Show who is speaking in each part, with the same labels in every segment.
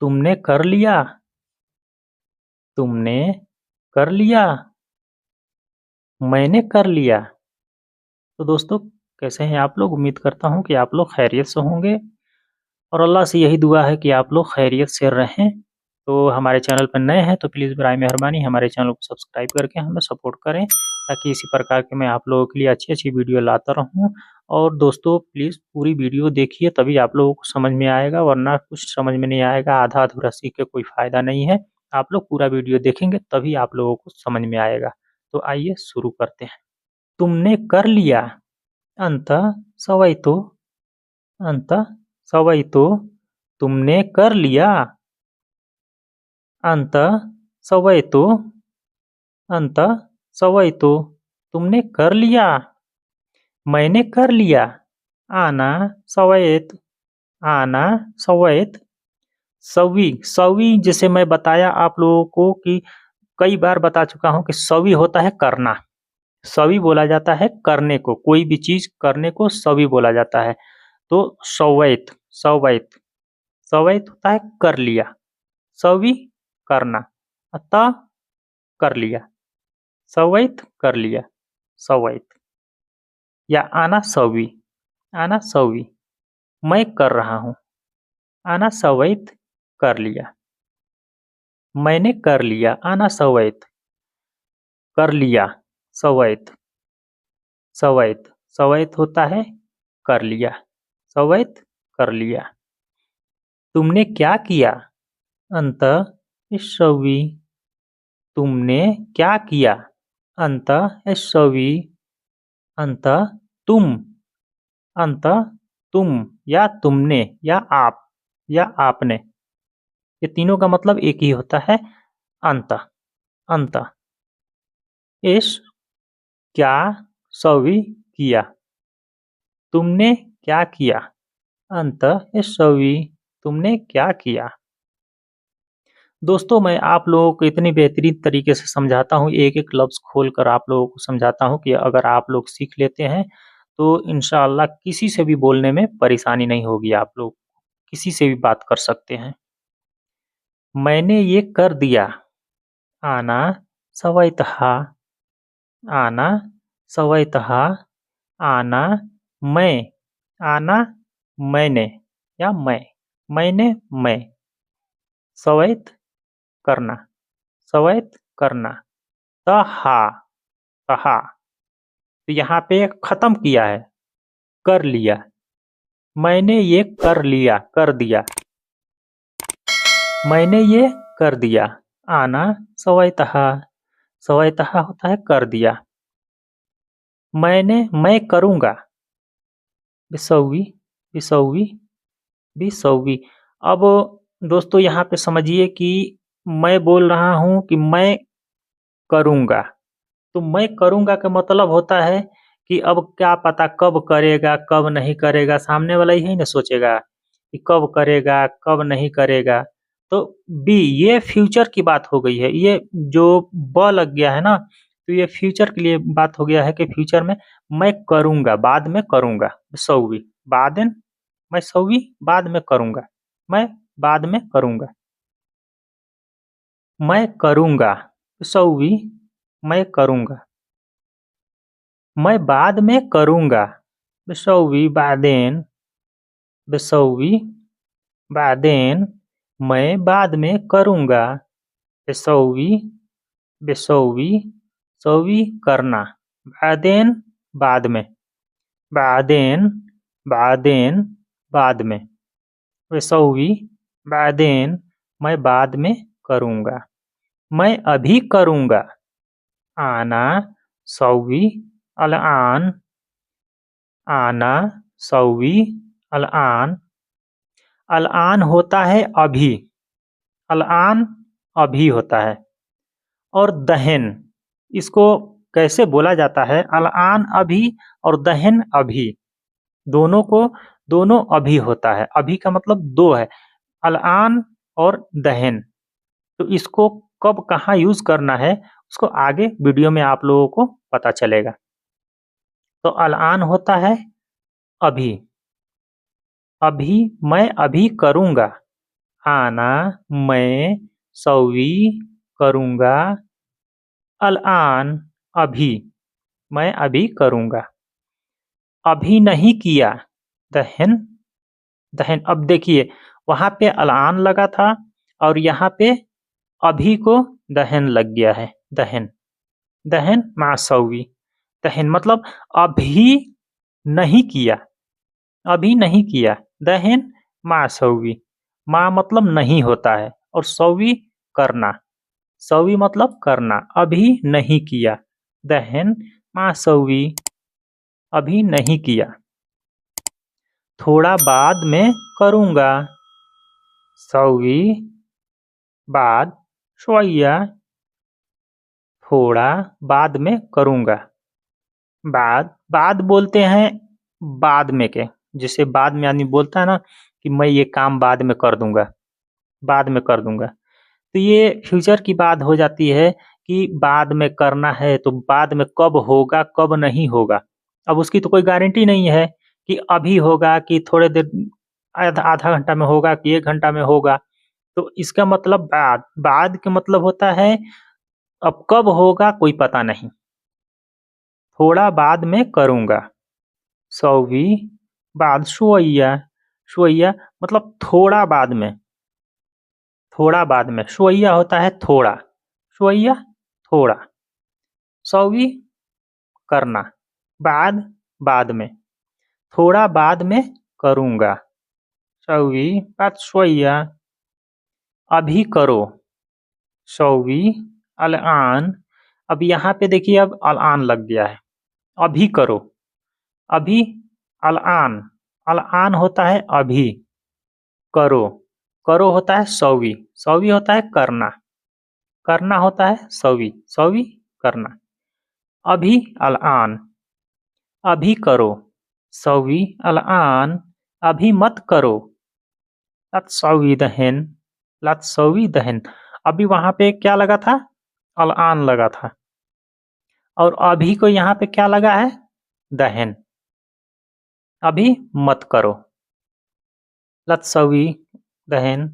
Speaker 1: तुमने कर लिया। तुमने कर लिया। मैंने कर लिया। तो दोस्तों, कैसे हैं आप लोग? उम्मीद करता हूँ कि आप लोग खैरियत से होंगे और अल्लाह से यही दुआ है कि आप लोग खैरियत से रहें। तो हमारे चैनल पर नए हैं तो प्लीज़ बराए मेहरबानी हमारे चैनल को सब्सक्राइब करके हमें सपोर्ट करें, ताकि इसी प्रकार के मैं आप लोगों के लिए अच्छी-अच्छी वीडियो लाता रहूँ। और दोस्तों, प्लीज़ पूरी वीडियो देखिए, तभी आप लोगों को समझ में आएगा, वरना कुछ समझ में नहीं आएगा। आधा-अधूरा सीख के कोई फ़ायदा नहीं है। आप लोग पूरा वीडियो देखेंगे तभी आप लोगों को समझ में आएगा। तो आइए शुरू करते हैं। तुमने कर लिया। अंतः सवैतो। अंतः सवैतो। तुमने कर लिया। अंतः सवैतो। अंतः सवैतो। तुमने कर लिया। मैंने कर लिया। आना सवैत। आना सवैत। सवी सवी जैसे मैं बताया आप लोगों को कि कई बार बता चुका हूँ कि सवी होता है करना। सवी बोला जाता है करने को, कोई भी चीज करने को सवी बोला जाता है। तो सवैत। सवैत। सवैत होता है कर लिया। सवी करना। अतः कर लिया। सवैत कर लिया। सवैत। या आना सवी। आना सवी। मैं कर रहा हूँ। आना सवैत कर लिया। मैंने कर लिया। आना सवैत कर लिया। सवैत। सवैत। सवैत होता है कर लिया। सवैत कर लिया। तुमने क्या किया? अंतः सवी। तुमने क्या किया? अंतः सवी। अंतः तुम। अंतः तुम या तुमने या आप या आपने, ये तीनों का मतलब एक ही होता है, अंतः। अंतः। इस क्या सवी किया। तुमने क्या किया? अंतः सवी। तुमने क्या किया? दोस्तों, मैं आप लोगों को इतनी बेहतरीन तरीके से समझाता हूँ, एक-एक लफ्ज़ खोल कर आप लोगों को समझाता हूँ कि अगर आप लोग सीख लेते हैं, तो इंशाअल्लाह किसी से भी बोलने में परेशानी नहीं होगी आप लोग, किसी से भी बात कर सकते हैं। मैंने ये कर दिया। आना सवैतः। आना सवैतः। आना मैं। आना मैंने या मैं। मैंने मैं। सवैत करना। सवैत करना। तहा। तहा। तो यहाँ पे खत्म किया है, कर लिया। मैंने ये कर लिया, कर दिया। मैंने ये कर दिया। आना सवैतः। सवैतः होता है कर दिया। मैं करूँगा। बिसौवी। बिसौवी। बिसौवी। अब दोस्तों, यहाँ पे समझिए कि मैं बोल रहा हूँ कि मैं करूँगा। तो मैं करूँगा का मतलब होता है कि अब क्या पता कब करेगा, कब नहीं करेगा, सामने वाला यही ना सोचेगा कि कब करेगा, कब नहीं करेगा। तो बी, ये फ्यूचर की बात हो गई है। ये जो ब लग गया है ना, तो ये फ्यूचर के लिए बात हो गया है कि फ्यूचर में मैं करूँगा, बाद में करूँगा। सौवी बादेन। मैं सौवी बाद में करूँगा। मैं बाद में करूँगा। मैं करूँगा। सौवी मैं करूँगा। मैं बाद में करूँगा। बिसौवी बादेन। बिसौवी बादेन। मैं बाद में करूँगा। बिसौवी। बिसौवी। सौवी करना। बादेन बाद में। बादेन। बादेन बाद में। बिसौवी बादेन मैं बाद में करूँगा। मैं अभी करूँगा। आना सौवी अलआन। आना सौवी अलआन। अलआन होता है अभी। अलआन अभी होता है। और दहन, इसको कैसे बोला जाता है? अलआन अभी और दहन अभी, दोनों को दोनों अभी होता है। अभी का मतलब दो है, अलआन और दहन। तो इसको कब कहाँ यूज करना है उसको आगे वीडियो में आप लोगों को पता चलेगा। तो अलआन होता है अभी। अभी मैं अभी करूँगा। आना, मैं, सौवी, करूँगा, अलआन, अभी, मैं अभी करूँगा। अभी नहीं किया, दहन, दहन। अब देखिए वहाँ पे अलआन लगा था और यहाँ पे अभी को दहन लग गया है, दहन, दहन मासौवी। दहन मतलब अभी नहीं किया, अभी नहीं किया, दहन मासौवी। मा मतलब नहीं होता है और सौवी करना, सौवी मतलब करना, अभी नहीं किया, दहन मासौवी, अभी नहीं किया। थोड़ा बाद में करूँगा, सौवी, बाद, शोइया, थोड़ा बाद में करूँगा। बाद, बाद बोलते हैं बाद में के, जैसे बाद में आदमी बोलता है ना कि मैं ये काम बाद में कर दूँगा, बाद में कर दूँगा। तो ये फ्यूचर की बात हो जाती है कि बाद में करना है तो बाद में कब होगा, कब नहीं होगा। अब उसकी तो कोई गारंटी नहीं है कि अभी होगा कि थोड़े देर आधा आधा घंटा में होगा कि 1 घंटा में होगा। तो इसका मतलब बाद, बाद का मतलब होता है अब कब होगा कोई पता नहीं। थोड़ा बाद में करूँगा, सौवी, बाद शोइया, शोइया मतलब थोड़ा बाद में, थोड़ा बाद में। शोइया होता है थोड़ा, शोइया थोड़ा, सौवी करना, बाद, बाद में, थोड़ा बाद में करूँगा, सौवी, बाद शोइया, अभी करो, सौवी, अलआन। अब यहाँ पे देखिए अब अलआन लग गया है, अभी करो, अभी, अलआन, अलआन होता है अभी, करो, करो होता है सौवी, सौवी होता है करना, करना होता है सौवी, सौवी करना। अभी, अलआन, अभी करो, सौवी, अलआन, अभी मत करो, लत्सौवी दहन, लत्सौवी दहन। अभी वहाँ पे क्या लगा था? अलआन लगा था और अभी को यहाँ पे क्या लगा है? दहन। अभी मत करो, लत्सवी दहन,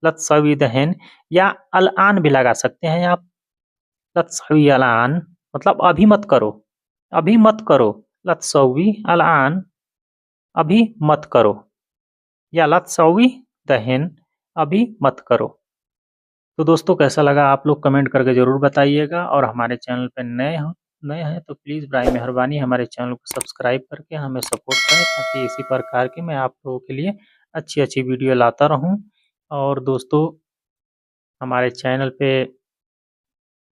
Speaker 1: लत्सवी दहन या अलआन भी लगा सकते हैं आप। लत्सवी अलआन मतलब अभी मत करो, अभी मत करो, लत्सवी अलआन, अभी मत करो या लत्सवी दहन, अभी मत करो। तो दोस्तों कैसा लगा आप लोग कमेंट करके ज़रूर बताइएगा और हमारे चैनल पे नए हैं तो प्लीज़ बराए मेहरबानी हमारे चैनल को सब्सक्राइब करके हमें सपोर्ट करें ताकि इसी प्रकार की मैं आप लोगों के लिए अच्छी-अच्छी वीडियो लाता रहूं। और दोस्तों हमारे चैनल पे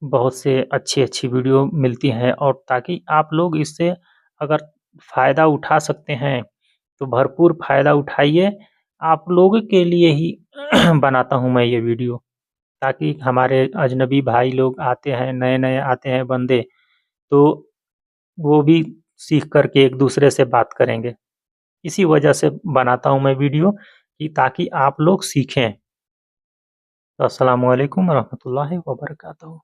Speaker 1: बहुत से अच्छी-अच्छी वीडियो मिलती हैं और ताकि आप लोग इससे अगर फ़ायदा उठा सकते हैं तो भरपूर फ़ायदा उठाइए। आप लोगों के लिए ही बनाता हूँ मैं ये वीडियो, ताकि हमारे अजनबी भाई लोग आते हैं, नए-नए आते हैं बंदे, तो वो भी सीख कर के एक-दूसरे से बात करेंगे। इसी वजह से बनाता हूँ मैं वीडियो कि ताकि आप लोग सीखें। अस्सलामु अलैकुम व रहमतुल्लाहि व बरकातहू।